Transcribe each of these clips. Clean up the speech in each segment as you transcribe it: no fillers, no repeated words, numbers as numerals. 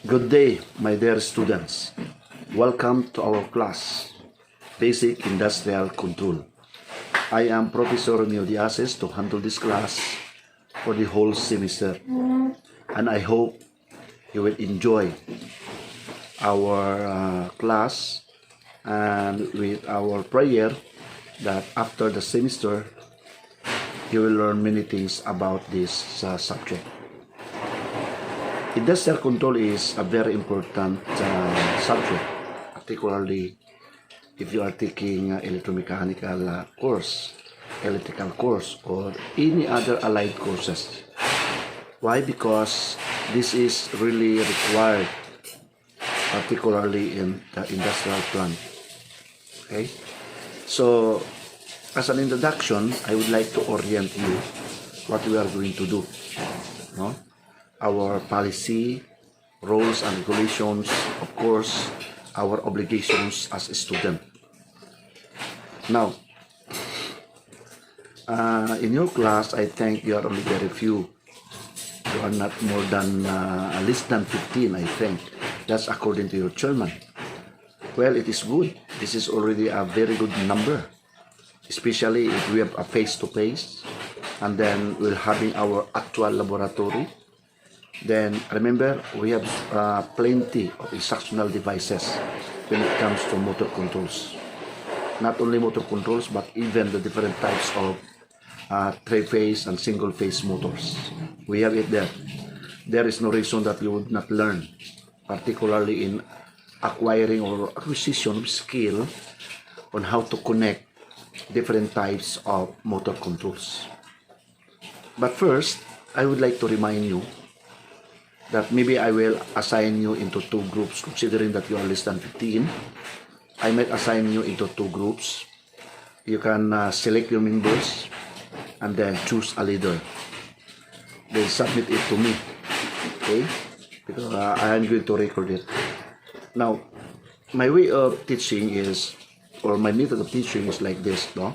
Good day, my dear students. Welcome to our class, Basic Industrial Control. I am Professor Neo Diases to handle this class for the whole semester. And I hope you will enjoy our class, and with our prayer that after the semester, you will learn many things about this subject. Industrial control is a very important subject, particularly if you are taking electromechanical course, electrical course, or any other allied courses. Why? Because this is really required, particularly in the industrial plant. Okay? So, as an introduction, I would like to orient you what we are going to do. No? Our policy, rules and regulations, of course, our obligations as a student. Now, in your class, I think you are only very few. You are not more than, less than 15, I think. That's according to your chairman. Well, it is good. This is already a very good number, especially if we have a face-to-face, and then we're having our actual laboratory. Then remember, we have plenty of instructional devices when it comes to motor controls. Not only motor controls, but even the different types of three-phase and single-phase motors. We have it there. There is no reason that you would not learn, particularly in acquiring or acquisition of skill on how to connect different types of motor controls. But first, I would like to remind you that maybe I will assign you into two groups, considering that you are less than 15. I might assign you into two groups. You can select your members and then choose a leader. Then submit it to me, okay? Because I am going to record it. Now, my way of teaching is, or my method of teaching is like this, no?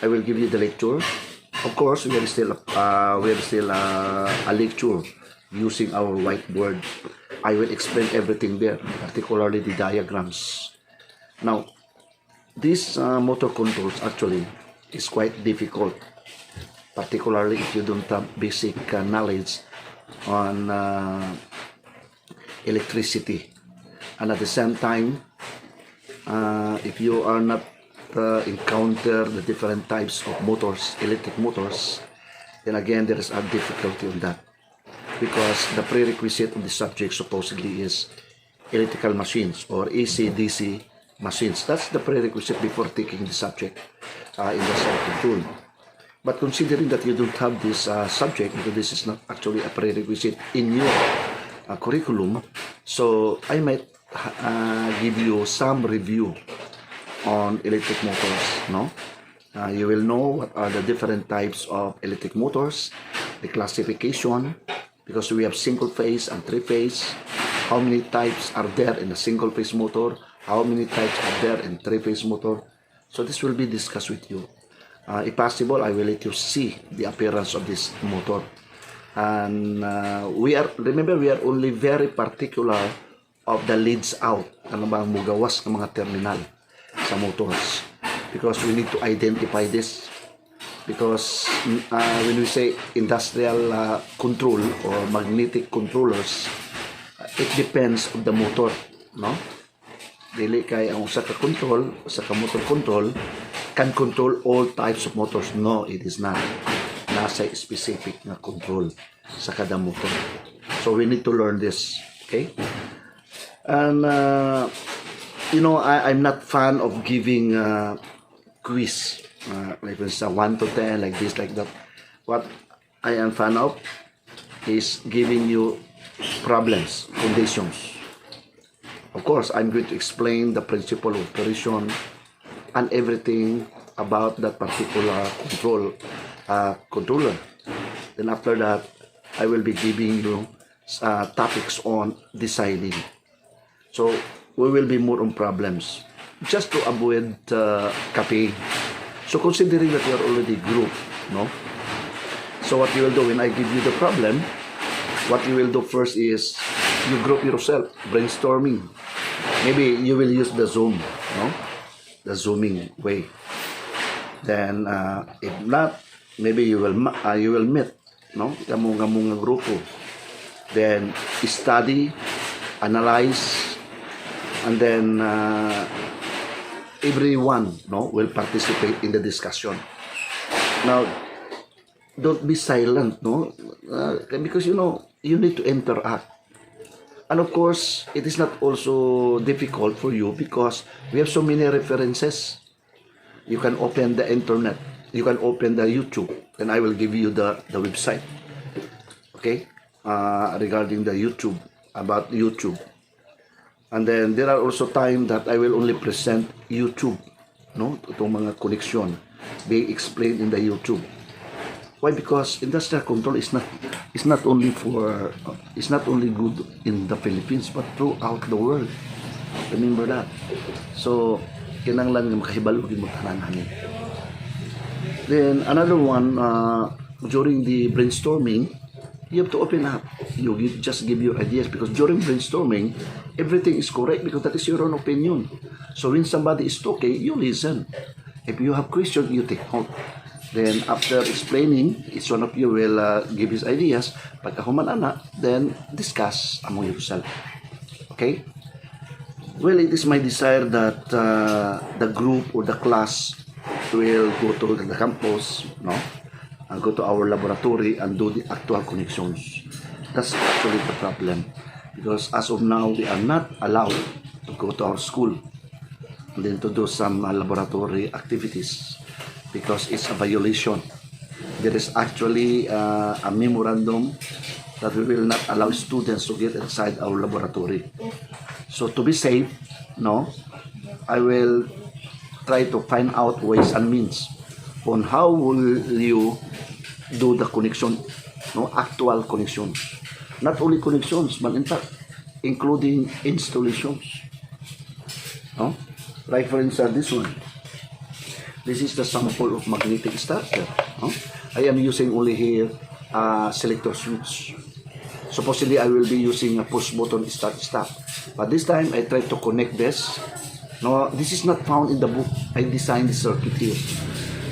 I will give you the lecture. Of course, we are still a lecture using our whiteboard. I will explain everything there, particularly the diagrams. Now, this motor controls actually is quite difficult, particularly if you don't have basic knowledge on electricity. And at the same time, if you are not encounter the different types of motors, electric motors, then again there is a difficulty on that, because the prerequisite of the subject supposedly is electrical machines or AC/DC machines. That's the prerequisite before taking the subject, industrial control. But considering that you don't have this subject, because this is not actually a prerequisite in your curriculum, so I might give you some review on electric motors. No, you will know what are the different types of electric motors, the classification, because we have single phase and three phase. How many types are there in a single phase motor? How many types are there in three phase motor? So this will be discussed with you. If possible, I will let you see the appearance of this motor. And remember, we are only very particular of the leads out, ano bang mugawas ng mga terminal sa motors, because we need to identify this. Because when we say industrial control or magnetic controllers, it depends on the motor, no? Dili kay ang usa ka control, usa ka motor control can control all types of motors. No, it is not. Nasa specific na control sa kada motor. So we need to learn this, okay? And you know, I'm not fan of giving quiz, like it's a 1 to 10, like this, like that. What I am fan of is giving you problems, conditions. Of course, I'm going to explain the principle of operation and everything about that particular controller. Then after that, I will be giving you topics on designing. So we will be more on problems, just to avoid copying. So considering that you are already group, no? So what you will do when I give you the problem, what you will do first is you group yourself, brainstorming. Maybe you will use the Zoom, no? The Zooming way. Then, if not, maybe you will meet, no? Kamu nga grupo. Then, study, analyze, and then everyone, no, will participate in the discussion. Now, don't be silent, no? Because, you need to interact. And of course, it is not also difficult for you because we have so many references. You can open the internet. You can open the YouTube. And I will give you the website. Okay? Regarding the YouTube. About YouTube. And then there are also times that I will only present YouTube. No? Itong mga connection being explained in the YouTube. Why? Because industrial control is not only good in the Philippines but throughout the world. Remember that. So kinahanglan nga makahibalo gid mo tanan ani. Then another one, during the brainstorming, you have to open up. You just give your ideas because during brainstorming, everything is correct because that is your own opinion. So when somebody is talking, you listen. If you have questions, you take note. Then after explaining, each one of you will give his ideas. Pagkahuman ana, then discuss among yourself. Okay? Well, it is my desire that the group or the class will go to the campus, no, and go to our laboratory and do the actual connections. That's actually the problem, because as of now, we are not allowed to go to our school and then to do some laboratory activities because it's a violation. There is actually a memorandum that we will not allow students to get inside our laboratory. So to be safe, no, I will try to find out ways and means on how will you do the connection, no, actual connections. Not only connections, but in fact, including installations. No? Like for instance, this one. This is the sample of magnetic starter. No? I am using only here selector switch. Supposedly, I will be using a push button start. But this time, I tried to connect this. No, this is not found in the book. I designed the circuit here.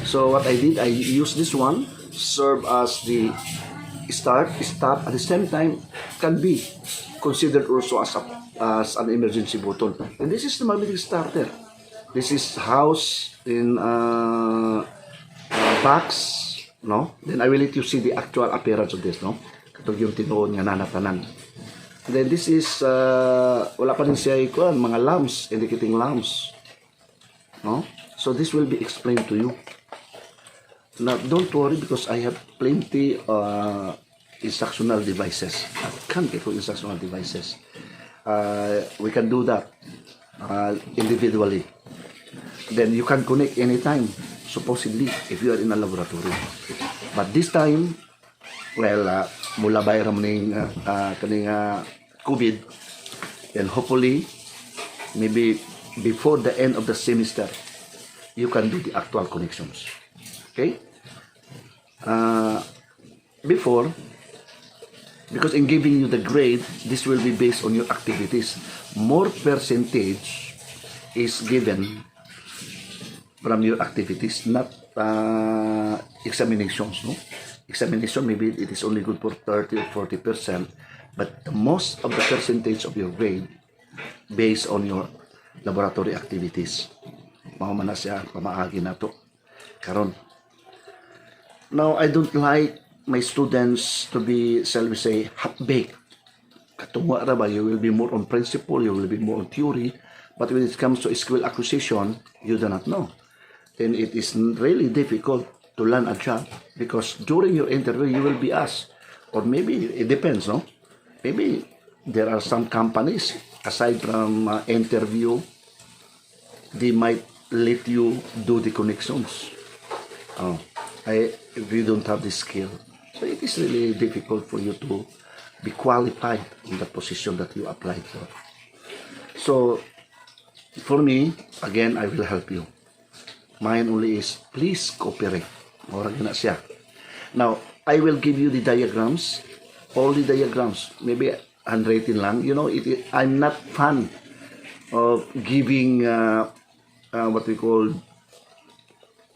So what I did, I used this one, serve as the start, stop. At the same time, can be considered also as an emergency button. And this is the magnetic starter. This is housed in a box, no? Then I will let you see the actual appearance of this, no? Katog yung tinuod nga nanatanan. Then this is, wala pa rin siya ikuan, mga lamps, indicating lamps, no? So this will be explained to you. Now, don't worry because I have plenty instructional devices. I can't get to instructional devices. We can do that individually. Then you can connect anytime, supposedly, if you are in a laboratory. But this time, well, mula bayram ning kaning COVID, and hopefully, maybe before the end of the semester, you can do the actual connections. Okay? Before, because in giving you the grade, this will be based on your activities. More percentage is given from your activities, not examinations. No? Examination, maybe it is only good for 30 or 40%, but the most of the percentage of your grade based on your laboratory activities. Mao man na siya pamaagi na to karon. Now, I don't like my students to be, shall we say, half-baked. Katungwa ra ba, you will be more on principle, you will be more on theory, but when it comes to skill acquisition, you do not know. Then it is really difficult to land a job because during your interview, you will be asked, or maybe it depends, no? Maybe there are some companies, aside from interview, they might let you do the connections. If you don't have the skill. So it is really difficult for you to be qualified in the position that you applied for. So, for me, again, I will help you. Mine only is, please cooperate. Orag na siya. Now, I will give you the diagrams, all the diagrams. Maybe handwriting lang. You know, I'm not fan of giving what we call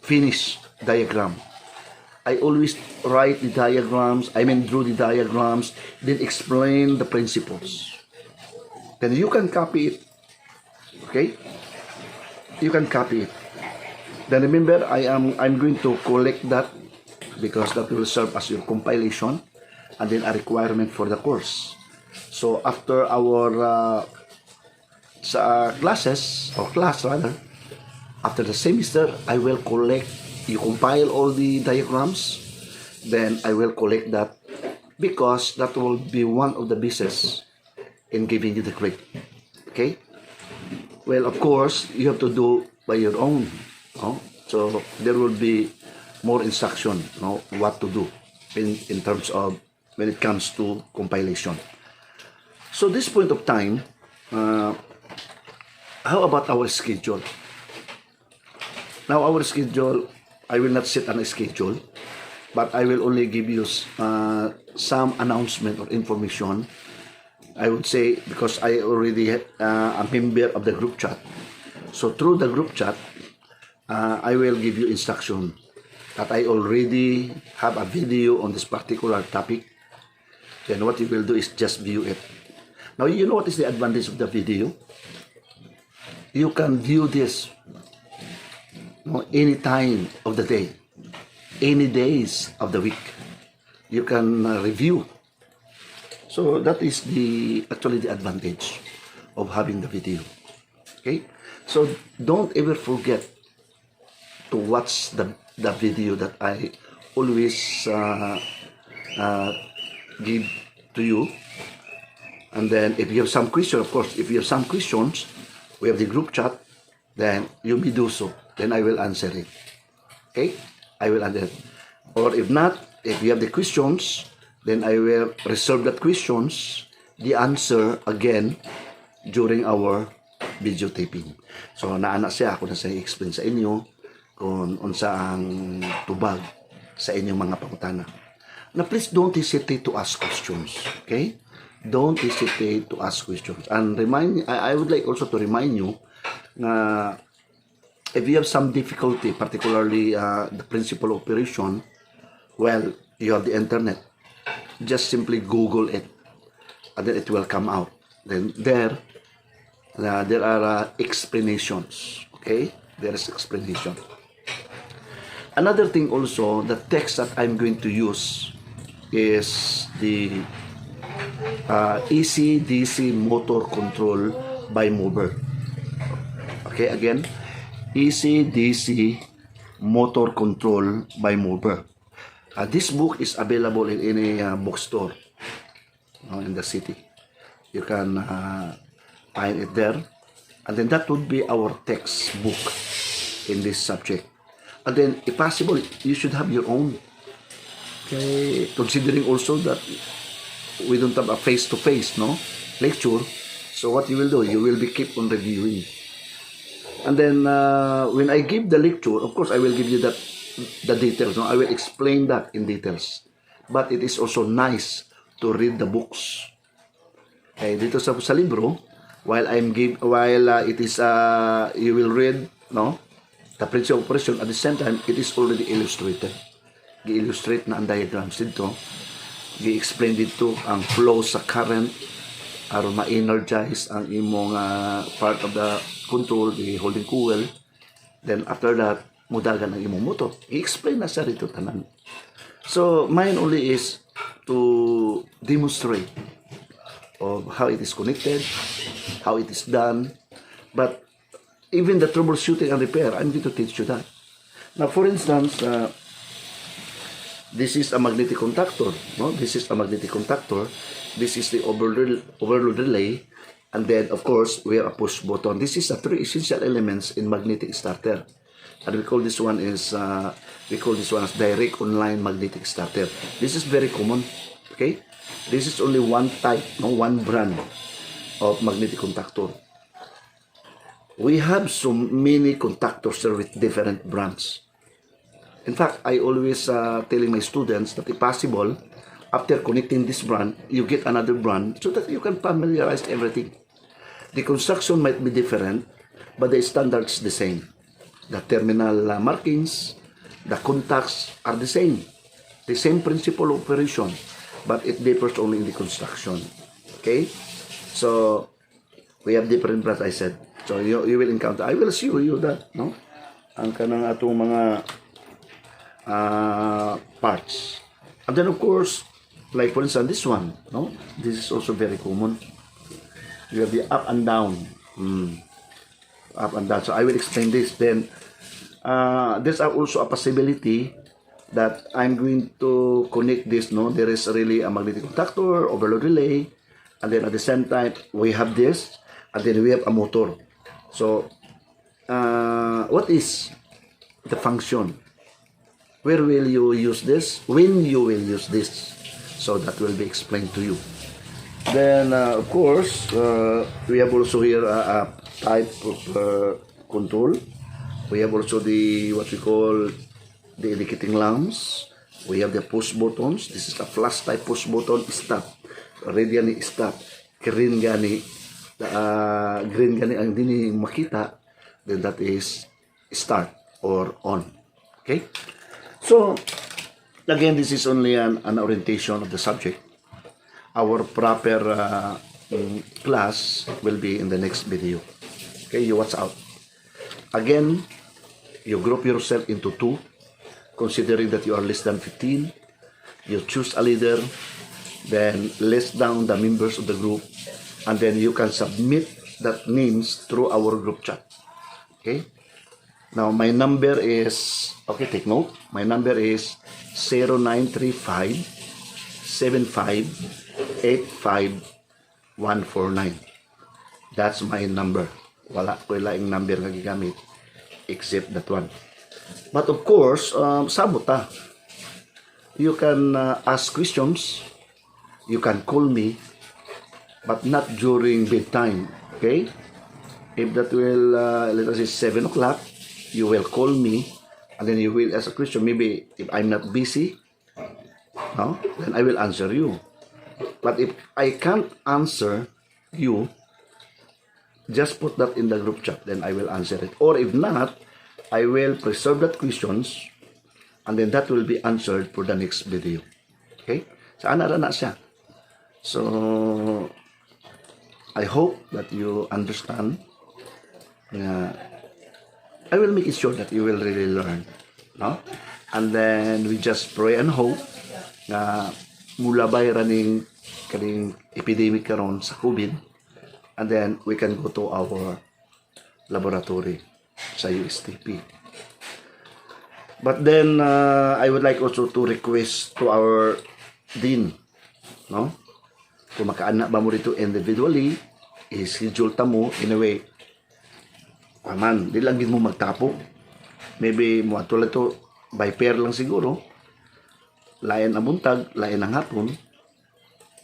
finish diagram. I always write the diagrams, draw the diagrams, then explain the principles. Then you can copy it. Okay? You can copy it. Then remember, I'm going to collect that because that will serve as your compilation and then a requirement for the course. So after our class rather, after the semester, I will collect, you compile all the diagrams, then I will collect that because that will be one of the bases in giving you the grade. Okay? Well, of course, you have to do by your own. No? So there will be more instruction, no, what to do in terms of when it comes to compilation. So this point of time, how about our schedule? Now our schedule, I will not set a schedule, but I will only give you some announcement or information. I would say because I already a member of the group chat. So through the group chat, I will give you instruction that I already have a video on this particular topic. Then what you will do is just view it. Now you know what is the advantage of the video? You can view this any time of the day, any days of the week. You can review. So that is actually the advantage of having the video. Okay, so don't ever forget to watch the video that I always give to you. And then if you have some question, of course, if you have some questions, we have the group chat, then you may do so. Then I will answer it. Okay, I will answer it. Or if not, if you have the questions, then I will reserve that questions, the answer again during our video taping. So naana siya, ako na sa explain sa inyo kung unsa ang tubag sa inyong mga pangutana. Now please don't hesitate to ask questions. Okay? Don't hesitate to ask questions. And I would like also to remind you na if you have some difficulty, particularly the principal operation, well, you have the internet. Just simply Google it, and then it will come out. Then there are explanations. Okay, there is explanation. Another thing also, the text that I'm going to use is the AC/DC motor control by mover. Okay, again, AC/DC motor control by mover. This book is available in any bookstore in the city. You can find it there. And then that would be our textbook in this subject. And then, if possible, you should have your own. Okay, considering also that we don't have a face-to-face lecture. So what you will do, you will be keep on reviewing. And then when I give the lecture, of course, I will give you the details. I will explain that in details. But it is also nice to read the books. Okay, dito sa libro, while it is you will read the principal operation, at the same time it is already illustrated. Gi-illustrate na ang diagrams dito. Gi-explain dito ang flow sa current aron ma-energize ang imong part of the control, the holding coil. Then after that, mudagan ang imong motor. I-explain na sa rito tanan. So mine only is to demonstrate of how it is connected, how it is done. But even the troubleshooting and repair, I'm going to teach you that. Now, for instance, this is a magnetic contactor. This is a magnetic contactor. This is the overload relay. And then, of course, we have a push button. This is the three essential elements in magnetic starter. And we call this one as direct online magnetic starter. This is very common. Okay, this is only one type, one brand of magnetic contactor. We have so many contactors with different brands. In fact, I always telling my students that if possible, after connecting this brand, you get another brand so that you can familiarize everything. The construction might be different, but the standards the same. The terminal markings, the contacts are the same principle of operation, but it differs only in the construction. Okay, so we have different brands, I said. So you will encounter, I will show you that, no? Ang kanang atong mga parts. And then of course, like for instance, this one, no? This is also very common. You have the up and down. Up and down. So I will explain this. Then there's also a possibility that I'm going to connect this, no? There is really a magnetic contactor, overload relay, and then at the same time, we have this, and then we have a motor. So, what is the function? Where will you use this? When you will use this? So that will be explained to you. Then, of course, we have also here a type of control. We have also the, what we call, the indicating lamps. We have the push buttons. This is a flash type push button. Stop. Red gani stop. Green gani. Green gani ang dini makita. Then that is start or on. Okay? So, again, this is only an orientation of the subject. Our proper class will be in the next video. Okay, you watch out. Again, you group yourself into two, considering that you are less than 15. You choose a leader, then list down the members of the group, and then you can submit that names through our group chat. Okay? Now, my number is, okay, take note. My number is 0935 75 That's my number. Wala ko yung number nga gigamit except that one. But of course, sabota. You can ask questions. You can call me, but not during bedtime. Okay? If that will, let us say 7 o'clock, you will call me, and then you will ask a question. Maybe if I'm not busy, no, then I will answer you. But if I can't answer you, just put that in the group chat, then I will answer it. Or if not, I will preserve that questions, and then that will be answered for the next video. Okay? Saan na siya? So, I hope that you understand. I will make it sure that you will really learn. No? And then we just pray and hope na mula bay running kaning epidemic karon sa COVID, and then we can go to our laboratory sa USTP. But then I would like also to request to our dean, no? Kung makaana ba mo rito individually, i-schedule ta mo in a way. Aman, di lang din mo magtapo. Maybe mo atulad to by pair lang siguro. Lain ang buntag, lain ang hapon.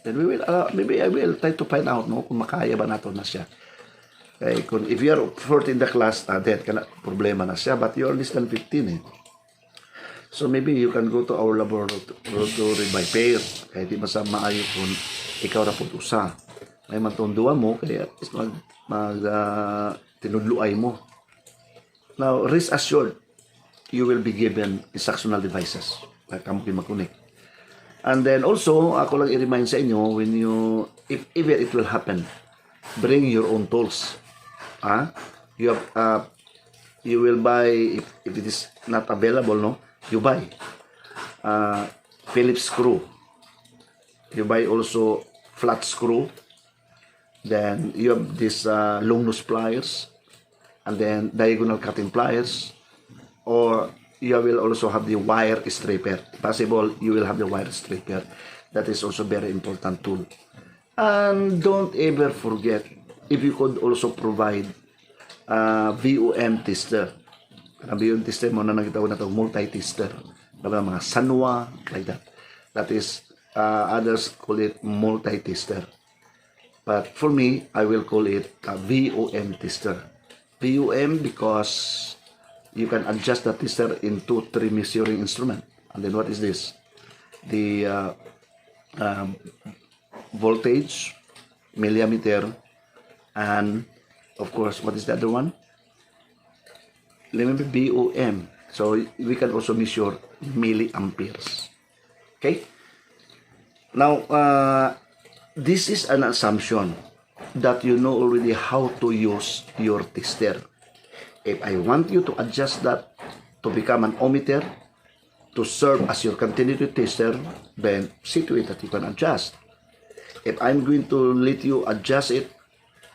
Then we will, maybe I will try to find out, no, kung makaya ba nato na siya. Okay, kung if you are fourth in the class, then kana problema na siya, but you are less than 15 eh. So maybe you can go to our laboratory by pair. Kaya di masama ayo kung ikaw ra pud usa. May matunduan mo, kaya at least tinudluay mo. Now, rest assured, you will be given instructional devices. Kamo kayo mag-connect. And then also, ako lang i-remind sa inyo, when you, if ever it will happen, bring your own tools. You have, you will buy, if it is not available, no, you buy Phillips screw. You buy also flat screw. Then you have this long nose pliers, and then diagonal cutting pliers, or you will also have the wire stripper. Possible you will have the wire stripper. That is also very important tool. And don't ever forget, if you could also provide VEM tester. Ang VEM tester mo na nagtawag na ito, multi-tester. Mga sanwa, like that. That is, others call it multi-tester. But for me, I will call it a VEM tester. VEM because you can adjust the tester into 3 measuring instrument. And then what is this? The um, voltage, millimeter, and of course, what is the other one? Remember VOM. So we can also measure milliamperes. Okay? Now, this is an assumption that you know already how to use your tester. If I want you to adjust that to become an ohmmeter, to serve as your continuity tester, then see to it that you can adjust. If I'm going to let you adjust it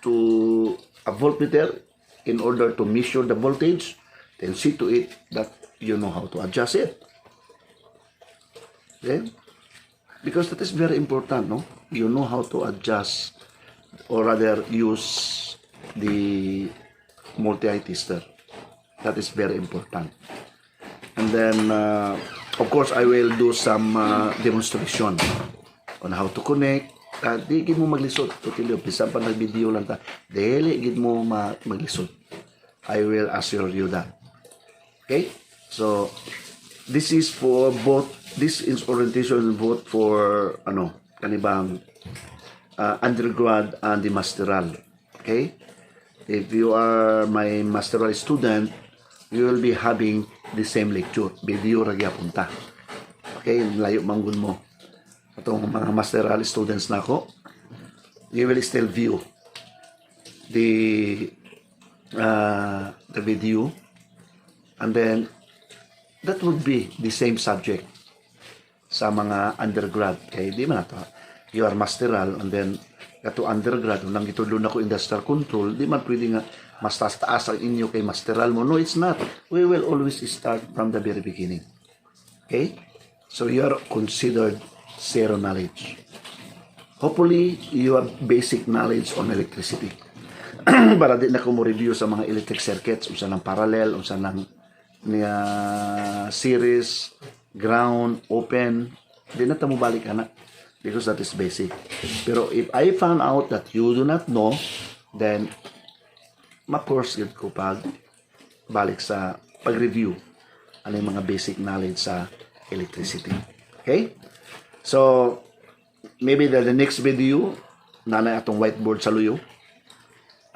to a voltmeter in order to measure the voltage, then see to it that you know how to adjust it. Okay? Because that is very important, no? You know how to adjust, or rather use the multi-eye tester. That is very important. And then, of course, I will do some demonstration on how to connect. Di gid mo maglisod. Tutilyo, bisan pa nag-video lang ta. Dili gid mo maglisod. I will assure you that. Okay? So, this is for both. This is orientation both for kanibang undergrad and the masteral. Okay? If you are my masteral student, you will be having the same lecture. Video ra gyapon ta. Okay? Layo manggun mo. Itong mga masteral students na ako, you will still view the video, and then that would be the same subject sa mga undergrad. Kaya di man ito. You are masteral, and then kato undergrad, nang itulong ako industrial control, di man pwede nga mas taas ang inyo kay masteral mo. No, it's not. We will always start from the very beginning. Okay? So you are considered zero knowledge. Hopefully, you have basic knowledge on electricity. Para di na ko mo review sa mga electric circuits, unsa ng parallel, unsa ng series, ground, open. Di na mo balik anak, because that is basic. Pero if I found out that you do not know, then ma-course yun ko pag balik sa pag-review ano yung mga basic knowledge sa electricity. Okay? So, maybe the next video, nanay atong whiteboard sa luyo.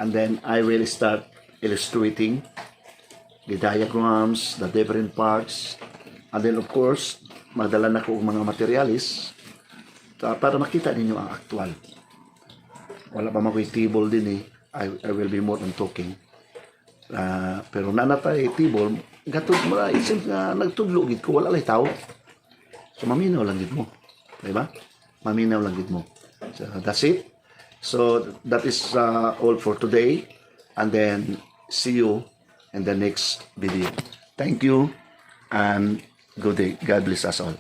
And then, I will start illustrating the diagrams, the different parts. And then, of course, magdala na ko mga materialis para makita ninyo ang actual. Wala pa makoy table din eh. I will be more than talking. Pero nanatay table, gatod mo na, isip nga nagtudlo gid ko, wala lay tao. So, maminaw lang gid mo. Diba? Maminaw lang gid mo. So, that's it. So, that is all for today. And then, see you in the next video. Thank you and good day. God bless us all.